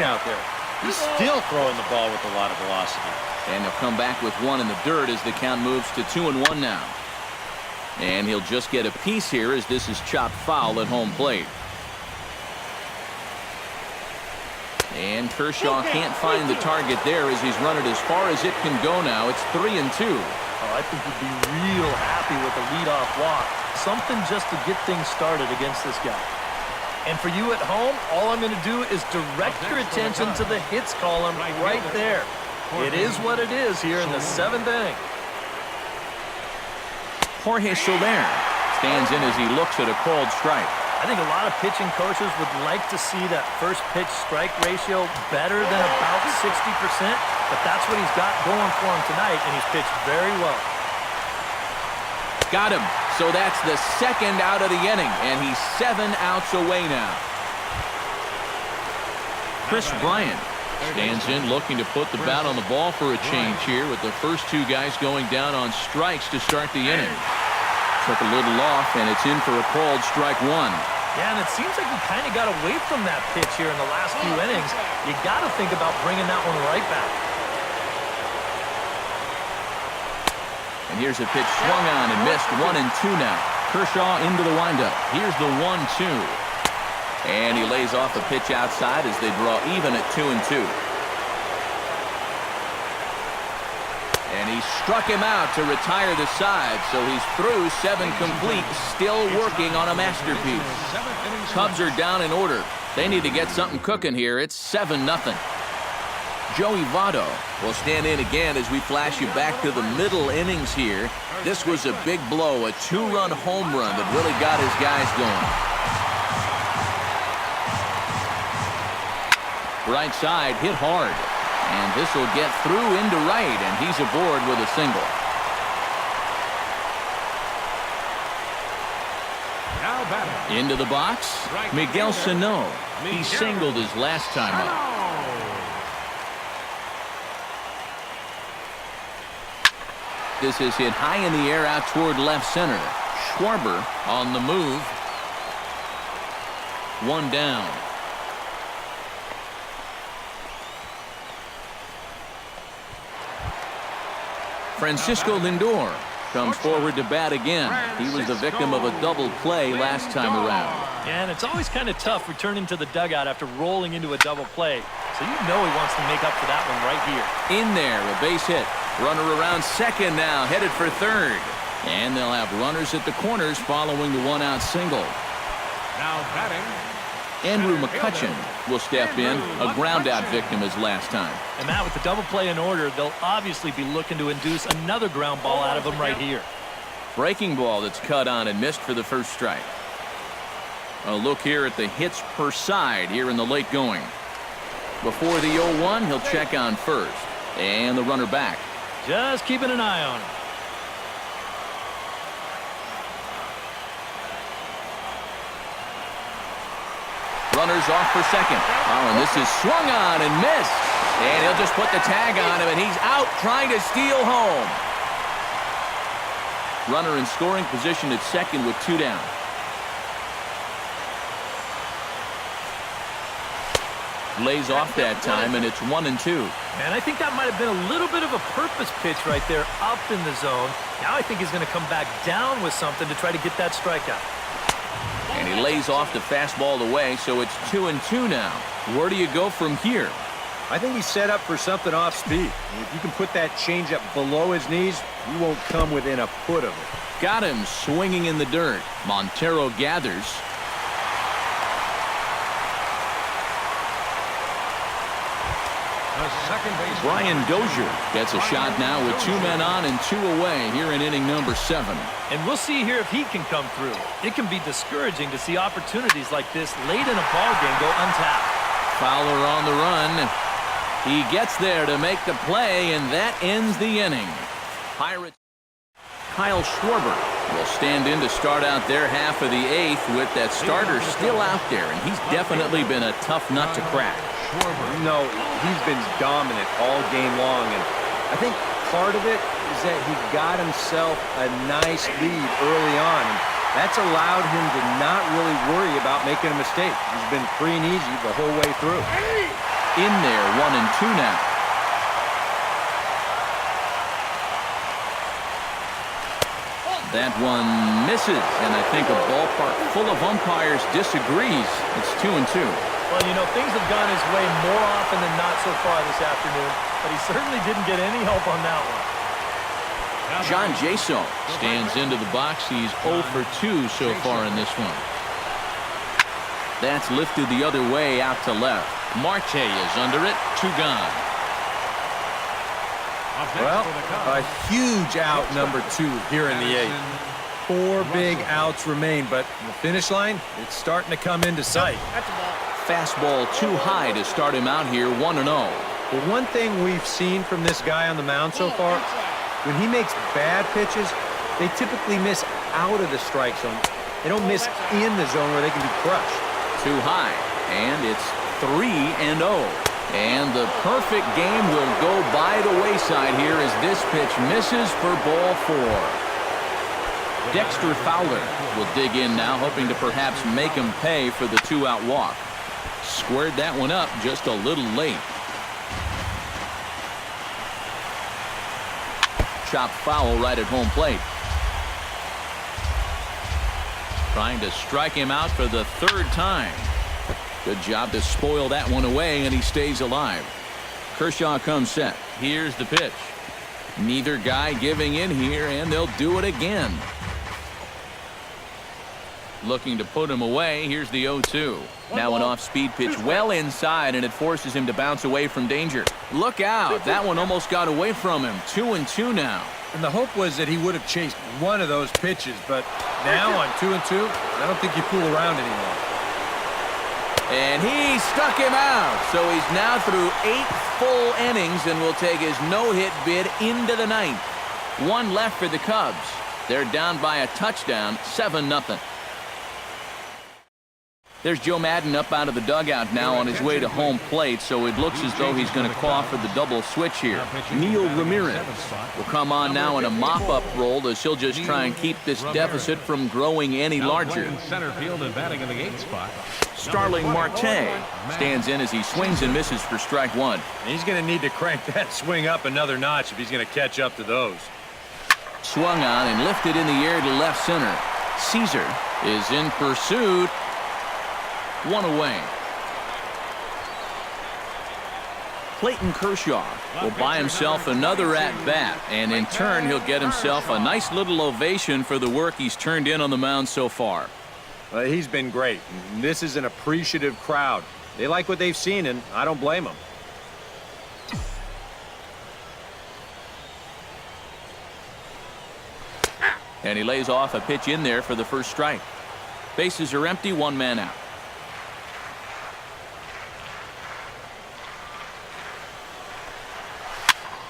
clean out there. He's still throwing the ball with a lot of velocity. And he'll come back with one in the dirt as the count moves to 2-1 now. And he'll just get a piece here as this is chopped foul at home plate. And Kershaw can't find the target there as he's run it as far as it can go now. It's 3-2. Oh, I think he'd be real happy with a leadoff walk. Something just to get things started against this guy. And for you at home, all I'm going to do is direct your attention to the hits column right there. It is what it is here in the 7th inning. Jorge Soler stands in as he looks at a called strike. I think a lot of pitching coaches would like to see that first pitch strike ratio better than about 60%, but that's what he's got going for him tonight, and he's pitched very well. Got him. So that's the second out of the inning, and he's 7 outs away now. Chris Bryant stands in looking to put the bat on the ball for a change here with the first two guys going down on strikes to start the inning. Took a little off, and it's in for a called strike one. Yeah, and it seems like he kind of got away from that pitch here in the last few innings. You got to think about bringing that one right back. And here's a pitch swung on and missed. 1-2 now. Kershaw into the windup. Here's the 1-2. And he lays off a pitch outside as they draw even at 2-2. And he struck him out to retire the side, so he's through 7 complete, still working on a masterpiece. Cubs are down in order. They need to get something cooking here. It's 7-0. Joey Votto will stand in again as we flash you back to the middle innings here. This was a big blow, a 2-run home run that really got his guys going. Right side hit hard. And this will get through into right, and he's aboard with a single. Now batting. Into the box, Miguel Sano. He singled his last time up. This is hit high in the air out toward left center. Schwarber on the move. 1 down. Francisco Lindor comes forward to bat again. He was the victim of a double play last time around. Yeah, and it's always kind of tough returning to the dugout after rolling into a double play. So you know he wants to make up for that one right here. In there, a base hit. Runner around second now, headed for third. And they'll have runners at the corners following the 1-out single. Now batting. Andrew McCutchen will step in, a ground-out victim as last time. And Matt, with the double play in order, they'll obviously be looking to induce another ground ball out of him right here. Breaking ball that's cut on and missed for the first strike. A look here at the hits per side here in the late going. Before the 0-1, he'll check on first. And the runner back. Just keeping an eye on him. Runners off for second. Oh, and this is swung on and missed. And he'll just put the tag on him, and he's out trying to steal home. Runner in scoring position at second with 2 down. Lays off that time, and it's 1-2. And I think that might have been a little bit of a purpose pitch right there up in the zone. Now I think he's going to come back down with something to try to get that strikeout. And he lays off the fastball away, so it's 2-2 now. Where do you go from here? I think he's set up for something off speed. If you can put that changeup below his knees, he won't come within a foot of it. Got him swinging in the dirt. Montero gathers. Brian Dozier gets a shot now with 2 men on and 2 away here in inning number 7. And we'll see here if he can come through. It can be discouraging to see opportunities like this late in a ball game go untapped. Fowler on the run. He gets there to make the play, and that ends the inning. Pirates. Kyle Schwarber will stand in to start out their half of the 8th with that starter still out there, and he's definitely been a tough nut to crack. You know, he's been dominant all game long, and I think part of it is that he got himself a nice lead early on, and that's allowed him to not really worry about making a mistake. He's been free and easy the whole way through. in there, 1-2 now. That one misses, and I think a ballpark full of umpires disagrees. It's 2-2. Well, you know, things have gone his way more often than not so far this afternoon, but he certainly didn't get any help on that one. John Jason stands into the box. He's 0 for 2 so far in this one. That's lifted the other way out to left. Marte is under it. 2 gone. Well, a huge out, number 2 here in the 8th. 4 big outs remain, but the finish line, it's starting to come into sight. Fastball too high to start him out here, 1-0. The one thing we've seen from this guy on the mound so far, when he makes bad pitches, they typically miss out of the strike zone. They don't miss in the zone where they can be crushed. Too high, and it's 3-0. And the perfect game will go by the wayside here as this pitch misses for ball 4. Dexter Fowler will dig in now, hoping to perhaps make him pay for the 2-out walk. Squared that one up just a little late. Chopped foul right at home plate. Trying to strike him out for the 3rd time. Good job to spoil that one away, and he stays alive. Kershaw comes set. Here's the pitch. Neither guy giving in here, and they'll do it again. Looking to put him away. Here's the 0-2. Now an off-speed pitch well inside, and it forces him to bounce away from danger. Look out. That one almost got away from him. 2-2 now. And the hope was that he would have chased one of those pitches, but now on 2-2, I don't think you fool around anymore. And he struck him out. So he's now through 8 full innings and will take his no-hit bid into the 9th. 1 left for the Cubs. They're down by a touchdown, 7-0. There's Joe Madden up out of the dugout now on his way to home plate, so it looks as though he's going to call for the double switch here. Neil Ramirez will come on now in a mop-up role as he'll just try and keep this deficit from growing any larger. Center field and batting in the 8th spot. Starling Marte stands in as he swings and misses for strike 1. He's going to need to crank that swing up another notch if he's going to catch up to those. Swung on and lifted in the air to left center. Caesar is in pursuit. 1 away. Clayton Kershaw will buy himself another at-bat, and in turn he'll get himself a nice little ovation for the work he's turned in on the mound so far. He's been great. This is an appreciative crowd. They like what they've seen, and I don't blame them. And he lays off a pitch in there for the first strike. Bases are empty, 1 man out.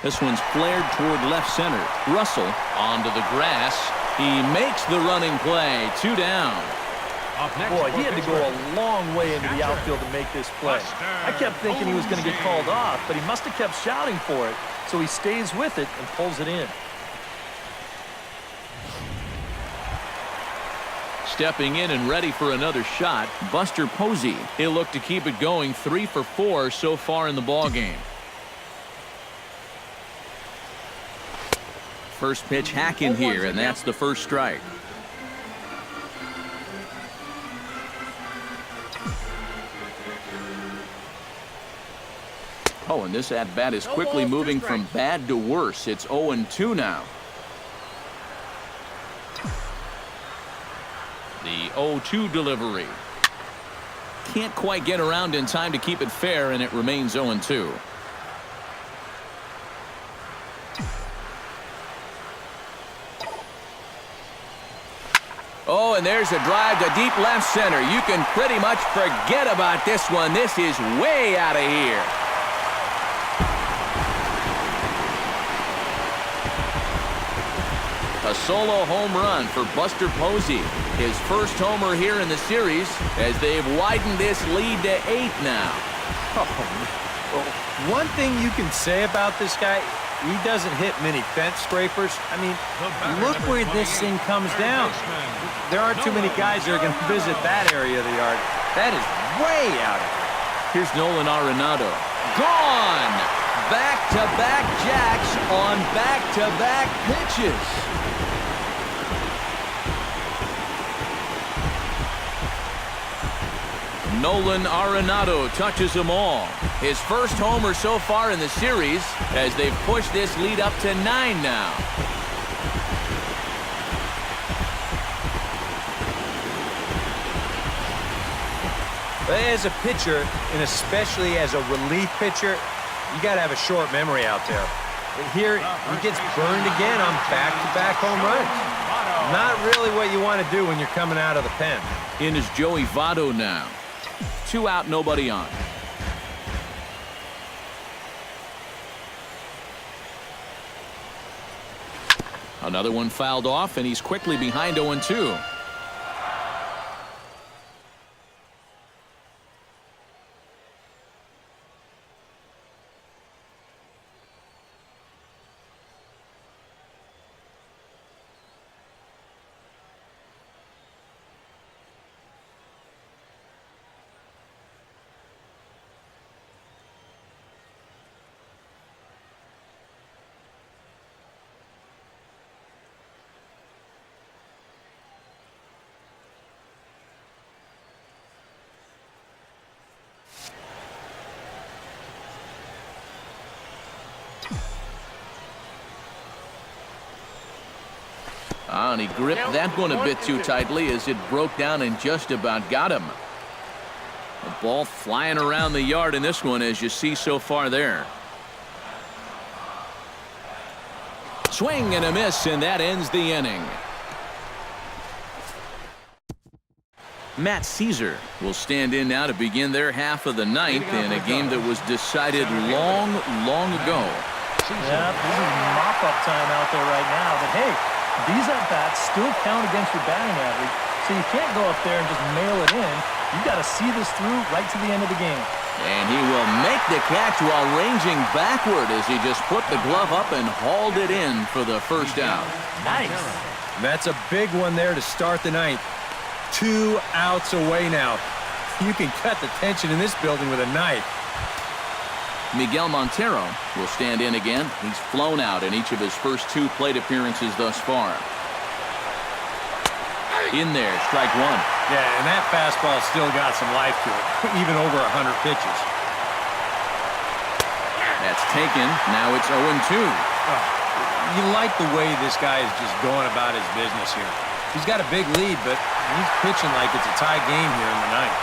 This one's flared toward left center. Russell onto the grass. He makes the running play. 2 down. Boy, he had to go a long way into the outfield to make this play. I kept thinking he was going to get called off, but he must have kept shouting for it. So he stays with it and pulls it in. Stepping in and ready for another shot, Buster Posey. He'll look to keep it going. 3 for 4 so far in the ballgame. First pitch hacking here, and that's the first strike. Oh, and this at-bat is quickly moving from bad to worse. It's 0-2 now. The 0-2 delivery. Can't quite get around in time to keep it fair, and it remains 0-2. Oh, and there's a drive to deep left center. You can pretty much forget about this one. This is way out of here. A solo home run for Buster Posey. His first homer here in the series as they've widened this lead to 8 now. Well, one thing you can say about this guy, he doesn't hit many fence scrapers. I mean, look where this thing comes down. There aren't too many guys that are going to visit that area of the yard. That is way out of here. Here's Nolan Arenado. Gone! Back-to-back jacks on back-to-back pitches. Nolan Arenado touches them all. His first homer so far in the series as they've pushed this lead up to 9 now. As a pitcher, and especially as a relief pitcher, you got to have a short memory out there. But here, he gets burned again on back-to-back home runs. Not really what you want to do when you're coming out of the pen. In is Joey Votto now. 2 out, nobody on. Another one fouled off, and he's quickly behind 0-2. And he gripped that one a bit too tightly as it broke down and just about got him. The ball flying around the yard in this one, as you see so far there. Swing and a miss, and that ends the inning. Matt Caesar will stand in now to begin their half of the ninth in a game that was decided long ago. Yeah, this is mop-up time out there right now, but hey, these at-bats still count against your batting average, so you can't go up there and just mail it in. You've got to see this through right to the end of the game. And he will make the catch while ranging backward as he just put the glove up and hauled it in for the first out. Nice. That's a big one there to start the ninth. 2 outs away now. You can cut the tension in this building with a knife. Miguel Montero will stand in again. He's flown out in each of his first 2 plate appearances thus far. In there, strike 1. Yeah, and that fastball still got some life to it, even over 100 pitches. That's taken. Now it's 0-2. You like the way this guy is just going about his business here. He's got a big lead, but he's pitching like it's a tie game here in the ninth.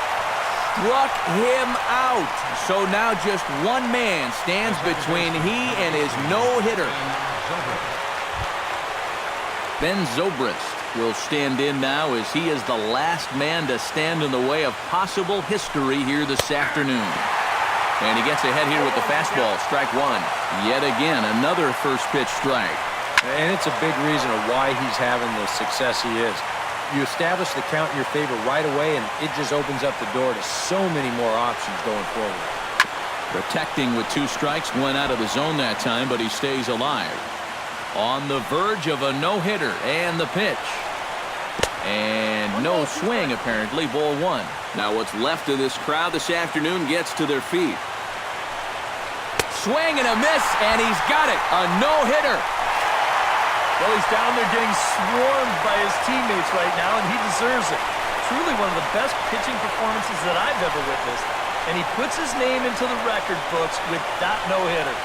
Struck him out. So now just one man stands between he and his no-hitter. Ben Zobrist will stand in now as he is the last man to stand in the way of possible history here this afternoon. And he gets ahead here with the fastball, strike 1. Yet again, another first pitch strike. And it's a big reason of why he's having the success he is. You establish the count in your favor right away, and it just opens up the door to so many more options going forward. Protecting with 2 strikes, went out of the zone that time, but he stays alive. On the verge of a no-hitter, and the pitch. And no swing, apparently, ball 1. Now what's left of this crowd this afternoon gets to their feet. Swing and a miss, and he's got it. A no-hitter. Well, he's down there getting swarmed by his teammates right now, and he deserves it. Truly one of the best pitching performances that I've ever witnessed. And he puts his name into the record books with that no-hitter.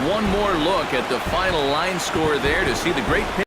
One more look at the final line score there to see the great pitch.